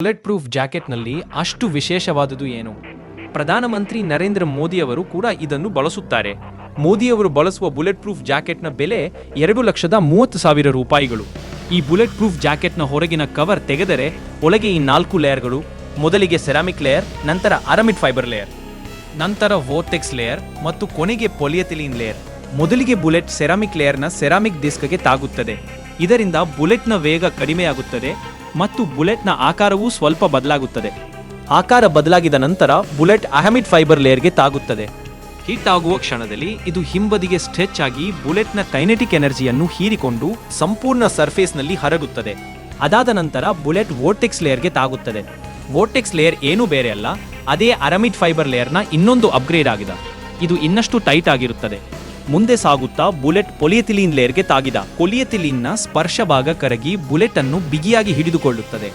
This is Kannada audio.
ಬುಲೆಟ್ ಪ್ರೂಫ್ ಜಾಕೆಟ್ನಲ್ಲಿ ಅಷ್ಟು ವಿಶೇಷವಾದುದು ಏನು? ಪ್ರಧಾನಮಂತ್ರಿ ನರೇಂದ್ರ ಮೋದಿಯವರು ಕೂಡ ಇದನ್ನು ಬಳಸುತ್ತಾರೆ. ಮೋದಿಯವರು ಬಳಸುವ ಬುಲೆಟ್ ಪ್ರೂಫ್ ಜಾಕೆಟ್ನ ಬೆಲೆ 2,30,000 ರೂಪಾಯಿಗಳು. ಈ ಬುಲೆಟ್ ಪ್ರೂಫ್ ಜಾಕೆಟ್ನ ಹೊರಗಿನ ಕವರ್ ತೆಗೆದರೆ ಒಳಗೆ ಈ 4 ಲೇಯರ್ಗಳು, ಮೊದಲಿಗೆ ಸೆರಾಮಿಕ್ ಲೇಯರ್, ನಂತರ ಅರಮಿಡ್ ಫೈಬರ್ ಲೇಯರ್, ನಂತರ ವೋರ್ಟೆಕ್ಸ್ ಲೇಯರ್ ಮತ್ತು ಕೊನೆಗೆ ಪಾಲಿಎಥಿಲೀನ್ ಲೇಯರ್. ಮೊದಲಿಗೆ ಬುಲೆಟ್ ಸೆರಾಮಿಕ್ ಲೇಯರ್ನ ಸೆರಾಮಿಕ್ ಡಿಸ್ಕ್ಗೆ ತಾಗುತ್ತದೆ. ಇದರಿಂದ ಬುಲೆಟ್ನ ವೇಗ ಕಡಿಮೆಯಾಗುತ್ತದೆ ಮತ್ತು ಬುಲೆಟ್ನ ಆಕಾರವೂ ಸ್ವಲ್ಪ ಬದಲಾಗುತ್ತದೆ. ಆಕಾರ ಬದಲಾಗಿದ ನಂತರ ಬುಲೆಟ್ ಅಹಮಿಡ್ ಫೈಬರ್ ಲೇಯರ್ಗೆ ತಾಗುತ್ತದೆ. ಹಿಟ್ ಆಗುವ ಕ್ಷಣದಲ್ಲಿ ಇದು ಹಿಂಬದಿಗೆ ಸ್ಟ್ರೆಚ್ ಆಗಿ ಬುಲೆಟ್ನ ಕೈನೆಟಿಕ್ ಎನರ್ಜಿಯನ್ನು ಹೀರಿಕೊಂಡು ಸಂಪೂರ್ಣ ಸರ್ಫೇಸ್ನಲ್ಲಿ ಹರಡುತ್ತದೆ. ಅದಾದ ನಂತರ ಬುಲೆಟ್ ವೋರ್ಟೆಕ್ಸ್ ಲೇಯರ್ಗೆ ತಾಗುತ್ತದೆ. ವೋರ್ಟೆಕ್ಸ್ ಲೇಯರ್ ಏನೂ ಬೇರೆ ಅಲ್ಲ, ಅದೇ ಅರಮಿಡ್ ಫೈಬರ್ ಲೇಯರ್ನ ಇನ್ನೊಂದು ಅಪ್ಗ್ರೇಡ್ ಆಗಿದೆ. ಇದು ಇನ್ನಷ್ಟು ಟೈಟ್ ಆಗಿರುತ್ತದೆ. ಮುಂದೆ ಸಾಗುತ್ತಾ ಬುಲೆಟ್ ಪಾಲಿಎಥಿಲೀನ್ ಲೇಯರ್ಗೆ ತಾಗಿದ. ಪಾಲಿಎಥಿಲೀನ್ನ ಸ್ಪರ್ಶ ಭಾಗ ಕರಗಿ ಬುಲೆಟ್ ಅನ್ನು ಬಿಗಿಯಾಗಿ ಹಿಡಿದುಕೊಳ್ಳುತ್ತದೆ.